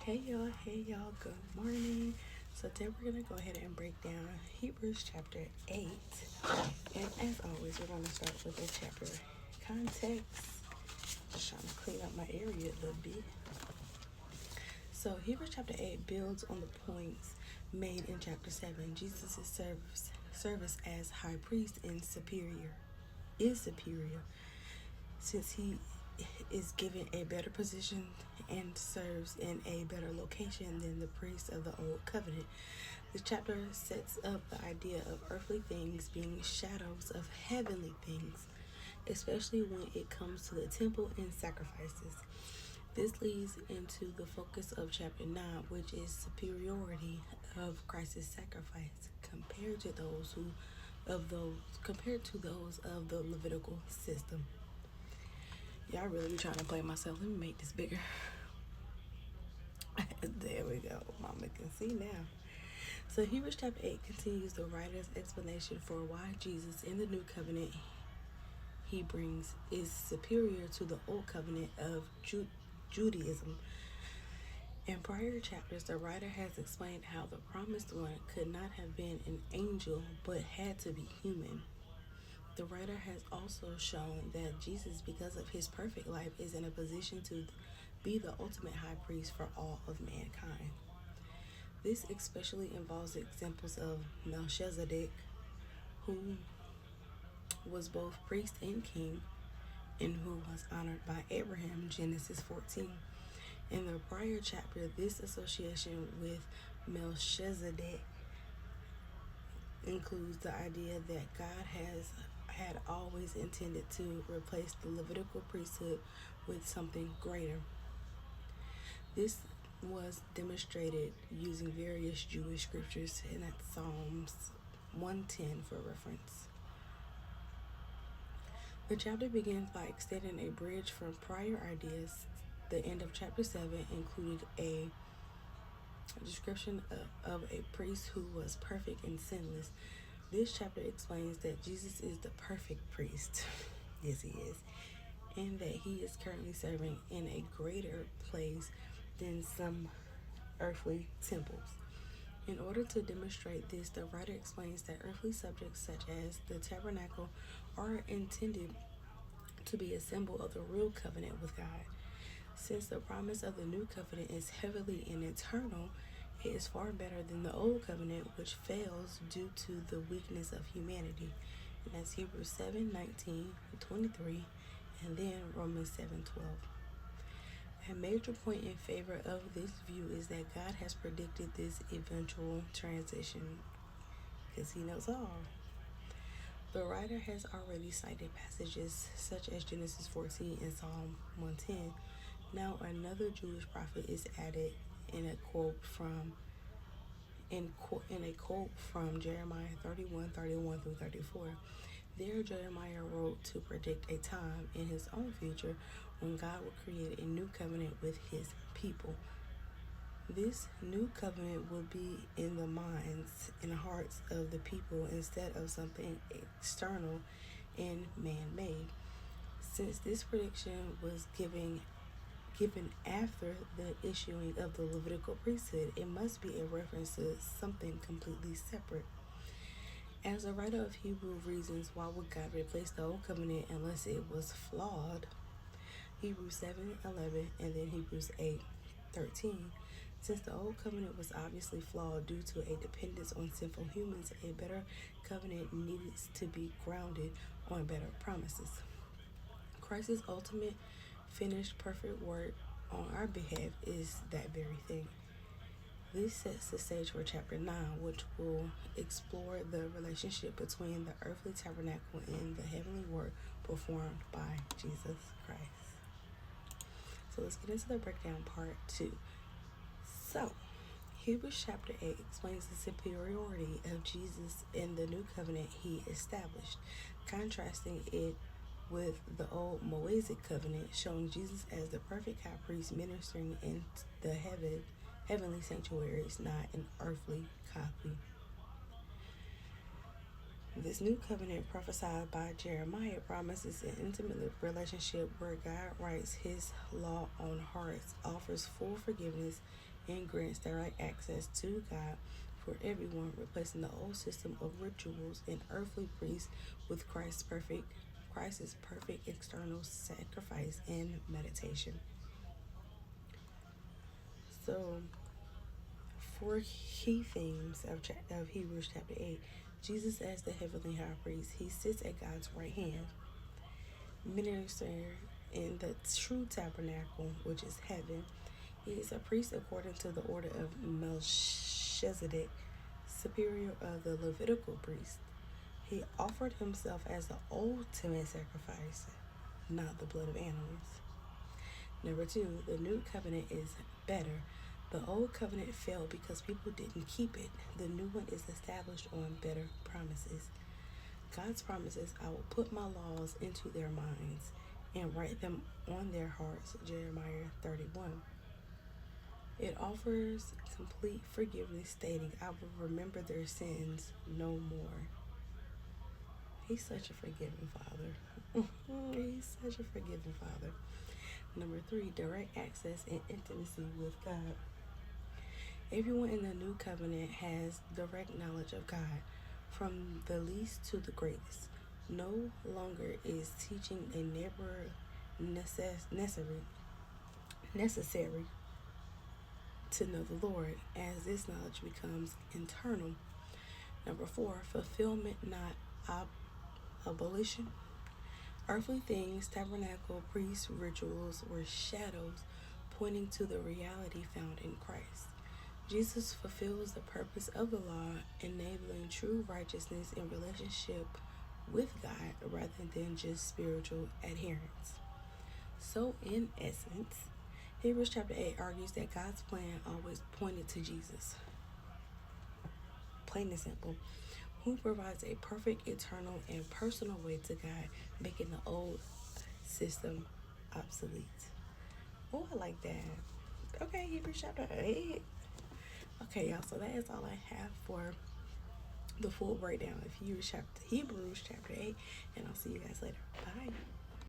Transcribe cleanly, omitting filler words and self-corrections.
Hey y'all, good morning. So today we're gonna go ahead and break down Hebrews chapter 8. And as always, we're gonna start with the chapter context. Just trying to clean up my area a little bit. So Hebrews chapter 8 builds on the points made in chapter 7. Jesus' service as high priest is superior since he is given a better position and serves in a better location than the priests of the old covenant. This chapter sets up the idea of earthly things being shadows of heavenly things, especially when it comes to the temple and sacrifices. This leads into the focus of chapter 9, which is superiority of Christ's sacrifice compared to those of the Levitical system. Y'all really be trying to play myself. Let me make this bigger. There we go. Mama can see now. So Hebrews chapter 8 continues the writer's explanation for why Jesus in the new covenant he brings is superior to the old covenant of Judaism. In prior chapters, the writer has explained how the promised one could not have been an angel but had to be human. The writer has also shown that Jesus, because of his perfect life, is in a position to be the ultimate high priest for all of mankind. This especially involves examples of Melchizedek, who was both priest and king, and who was honored by Abraham, Genesis 14. In the prior chapter, this association with Melchizedek includes the idea that God had always intended to replace the Levitical priesthood with something greater. This was demonstrated using various Jewish scriptures, and that's Psalms 110 for reference. The chapter begins by extending a bridge from prior ideas. The end of chapter 7 included a description of a priest who was perfect and sinless. This chapter explains that Jesus is the perfect priest. Yes, he is. And that he is currently serving in a greater place than some earthly temples. In order to demonstrate this, the writer explains that earthly subjects such as the tabernacle are intended to be a symbol of the real covenant with God. Since the promise of the new covenant is heavenly and eternal, it is far better than the old covenant, which fails due to the weakness of humanity. And that's Hebrews 7:19-23, and then Romans 7:12. A major point in favor of this view is that God has predicted this eventual transition because he knows all. The writer has already cited passages such as Genesis 14 and Psalm 110. Now another Jewish prophet is added in a quote from Jeremiah 31:31-34. There Jeremiah wrote to predict a time in his own future when God would create a new covenant with his people. This new covenant will be in the minds and hearts of the people instead of something external and man-made. Since this prediction was given after the issuing of the Levitical priesthood, it must be a reference to something completely separate. As the writer of Hebrew reasons why would God replace the old covenant unless it was flawed, Hebrews 7:11 and then Hebrews 8:13. Since the old covenant was obviously flawed due to a dependence on sinful humans, a better covenant needs to be grounded on better promises. Christ's ultimate finished perfect work on our behalf is that very thing. This sets the stage for chapter 9, which will explore the relationship between the earthly tabernacle and the heavenly work performed by Jesus Christ. So let's get into the breakdown part 2. So, Hebrews chapter 8 explains the superiority of Jesus in the new covenant he established, contrasting it with the old Mosaic covenant, showing Jesus as the perfect high priest ministering in the heavenly sanctuaries, not an earthly copy. This new covenant prophesied by Jeremiah promises an intimate relationship where God writes his law on hearts, offers full forgiveness, and grants direct access to God for everyone, replacing the old system of rituals and earthly priests with Christ's perfect external sacrifice and meditation. So, four key themes of Hebrews chapter 8. Jesus as the heavenly high priest. He sits at God's right hand, ministering in the true tabernacle, which is heaven. He is a priest according to the order of Melchizedek, superior of the Levitical priest. He offered himself as the ultimate sacrifice, not the blood of animals. Number two, the new covenant is better. The old covenant failed because people didn't keep it. The new one is established on better promises. God's promises, I will put my laws into their minds and write them on their hearts, Jeremiah 31. It offers complete forgiveness, stating, I will remember their sins no more. He's such a forgiving Father. He's such a forgiving Father. Number three, direct access and intimacy with God. Everyone in the new covenant has direct knowledge of God, from the least to the greatest. No longer is teaching a neighbor necessary to know the Lord, as this knowledge becomes internal. Number four, fulfillment, not abolition. Earthly things, tabernacle, priests, rituals were shadows pointing to the reality found in Christ. Jesus fulfills the purpose of the law, enabling true righteousness in relationship with God rather than just spiritual adherence. So, in essence, Hebrews chapter 8 argues that God's plan always pointed to Jesus. Plain and simple. Who provides a perfect, eternal, and personal way to God, making the old system obsolete. Oh, I like that. Okay, Hebrews chapter 8. Okay, y'all, so that is all I have for the full breakdown of Hebrews chapter 8, and I'll see you guys later. Bye.